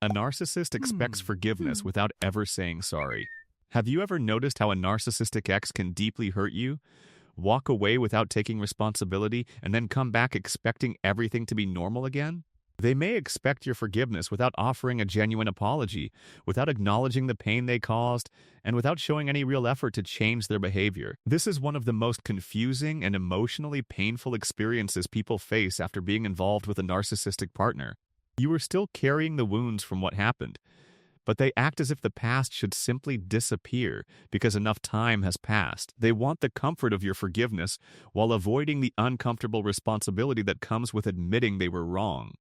A narcissist expects forgiveness without ever saying sorry. Have you ever noticed how a narcissistic ex can deeply hurt you? Walk away without taking responsibility and then come back expecting everything to be normal again? They may expect your forgiveness without offering a genuine apology, without acknowledging the pain they caused, and without showing any real effort to change their behavior. This is one of the most confusing and emotionally painful experiences people face after being involved with a narcissistic partner. You are still carrying the wounds from what happened, but they act as if the past should simply disappear because enough time has passed. They want the comfort of your forgiveness while avoiding the uncomfortable responsibility that comes with admitting they were wrong.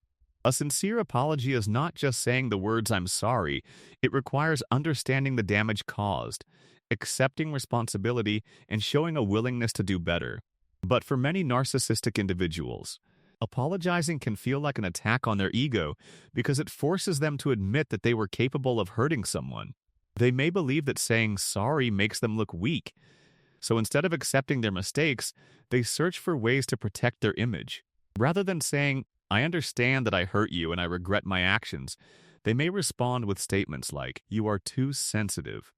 A sincere apology is not just saying the words "I'm sorry," it requires understanding the damage caused, accepting responsibility, and showing a willingness to do better. But for many narcissistic individuals, apologizing can feel like an attack on their ego because it forces them to admit that they were capable of hurting someone. They may believe that saying sorry makes them look weak, so instead of accepting their mistakes, they search for ways to protect their image. Rather than saying, "I understand that I hurt you and I regret my actions," they may respond with statements like, "You are too sensitive,"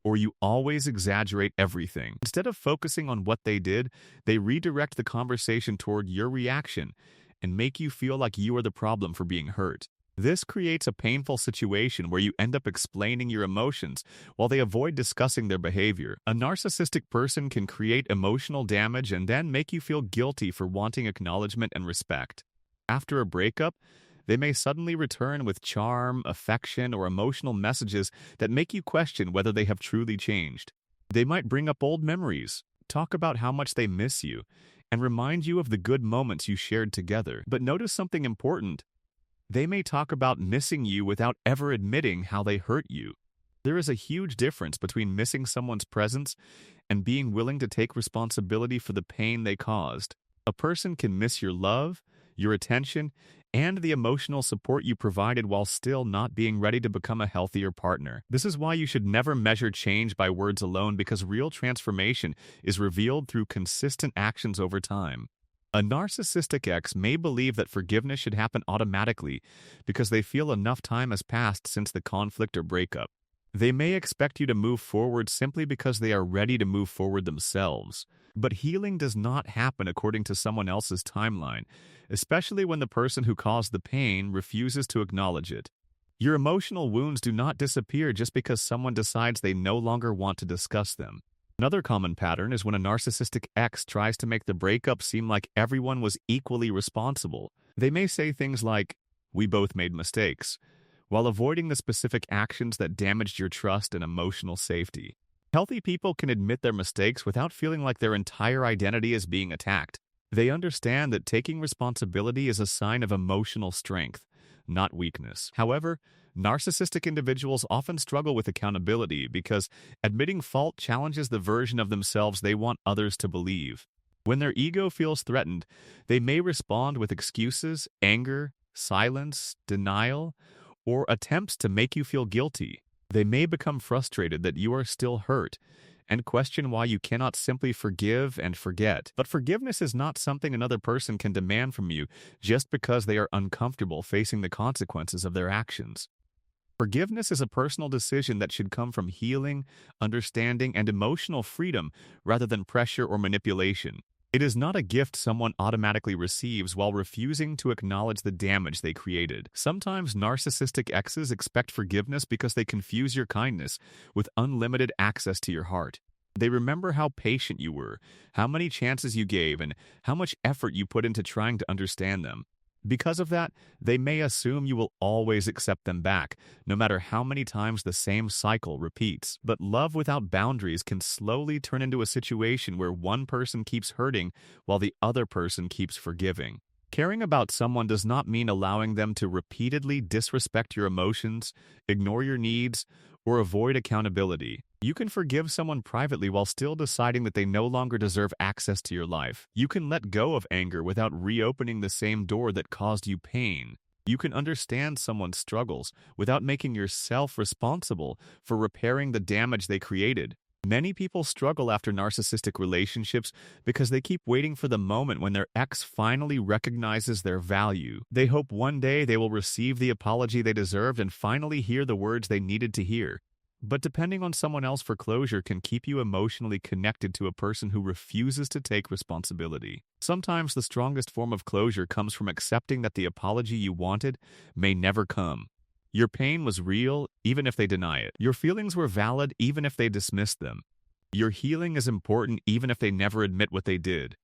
or "You always exaggerate everything." Instead of focusing on what they did, they redirect the conversation toward your reaction and make you feel like you are the problem for being hurt. This creates a painful situation where you end up explaining your emotions while they avoid discussing their behavior. A narcissistic person can create emotional damage and then make you feel guilty for wanting acknowledgement and respect. After a breakup, they may suddenly return with charm, affection, or emotional messages that make you question whether they have truly changed. They might bring up old memories, talk about how much they miss you, and remind you of the good moments you shared together. But notice something important. They may talk about missing you without ever admitting how they hurt you. There is a huge difference between missing someone's presence and being willing to take responsibility for the pain they caused. A person can miss your love, your attention, and the emotional support you provided while still not being ready to become a healthier partner. This is why you should never measure change by words alone, because real transformation is revealed through consistent actions over time. A narcissistic ex may believe that forgiveness should happen automatically because they feel enough time has passed since the conflict or breakup. They may expect you to move forward simply because they are ready to move forward themselves. But healing does not happen according to someone else's timeline, especially when the person who caused the pain refuses to acknowledge it. Your emotional wounds do not disappear just because someone decides they no longer want to discuss them. Another common pattern is when a narcissistic ex tries to make the breakup seem like everyone was equally responsible. They may say things like, "We both made mistakes," while avoiding the specific actions that damaged your trust and emotional safety. Healthy people can admit their mistakes without feeling like their entire identity is being attacked. They understand that taking responsibility is a sign of emotional strength, not weakness. However, narcissistic individuals often struggle with accountability because admitting fault challenges the version of themselves they want others to believe. When their ego feels threatened, they may respond with excuses, anger, silence, denial, or attempts to make you feel guilty. They may become frustrated that you are still hurt and question why you cannot simply forgive and forget. But forgiveness is not something another person can demand from you just because they are uncomfortable facing the consequences of their actions. Forgiveness is a personal decision that should come from healing, understanding, and emotional freedom rather than pressure or manipulation. It is not a gift someone automatically receives while refusing to acknowledge the damage they created. Sometimes narcissistic exes expect forgiveness because they confuse your kindness with unlimited access to your heart. They remember how patient you were, how many chances you gave, and how much effort you put into trying to understand them. Because of that, they may assume you will always accept them back, no matter how many times the same cycle repeats. But love without boundaries can slowly turn into a situation where one person keeps hurting while the other person keeps forgiving. Caring about someone does not mean allowing them to repeatedly disrespect your emotions, ignore your needs, or avoid accountability. You can forgive someone privately while still deciding that they no longer deserve access to your life. You can let go of anger without reopening the same door that caused you pain. You can understand someone's struggles without making yourself responsible for repairing the damage they created. Many people struggle after narcissistic relationships because they keep waiting for the moment when their ex finally recognizes their value. They hope one day they will receive the apology they deserved and finally hear the words they needed to hear. But depending on someone else for closure can keep you emotionally connected to a person who refuses to take responsibility. Sometimes the strongest form of closure comes from accepting that the apology you wanted may never come. Your pain was real, even if they deny it. Your feelings were valid, even if they dismissed them. Your healing is important, even if they never admit what they did.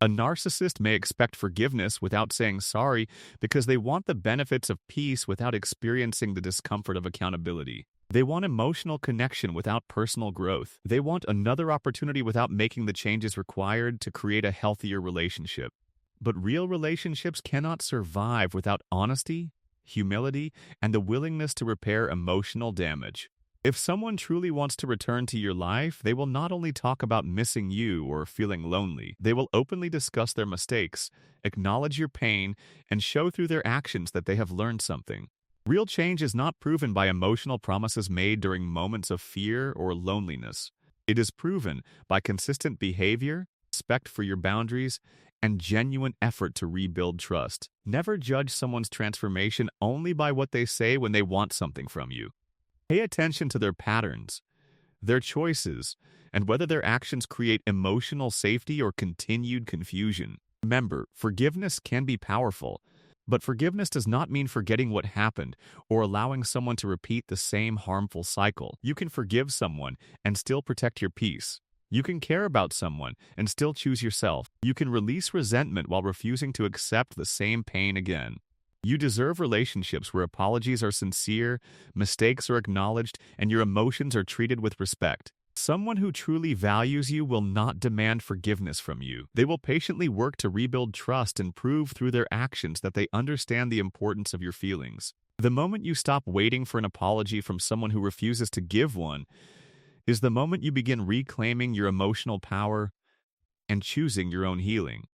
A narcissist may expect forgiveness without saying sorry because they want the benefits of peace without experiencing the discomfort of accountability. They want emotional connection without personal growth. They want another opportunity without making the changes required to create a healthier relationship. But real relationships cannot survive without honesty, humility, and the willingness to repair emotional damage. If someone truly wants to return to your life, they will not only talk about missing you or feeling lonely, they will openly discuss their mistakes, acknowledge your pain, and show through their actions that they have learned something. Real change is not proven by emotional promises made during moments of fear or loneliness. It is proven by consistent behavior, respect for your boundaries, and genuine effort to rebuild trust. Never judge someone's transformation only by what they say when they want something from you. Pay attention to their patterns, their choices, and whether their actions create emotional safety or continued confusion. Remember, forgiveness can be powerful, but forgiveness does not mean forgetting what happened or allowing someone to repeat the same harmful cycle. You can forgive someone and still protect your peace. You can care about someone and still choose yourself. You can release resentment while refusing to accept the same pain again. You deserve relationships where apologies are sincere, mistakes are acknowledged, and your emotions are treated with respect. Someone who truly values you will not demand forgiveness from you. They will patiently work to rebuild trust and prove through their actions that they understand the importance of your feelings. The moment you stop waiting for an apology from someone who refuses to give one is the moment you begin reclaiming your emotional power and choosing your own healing.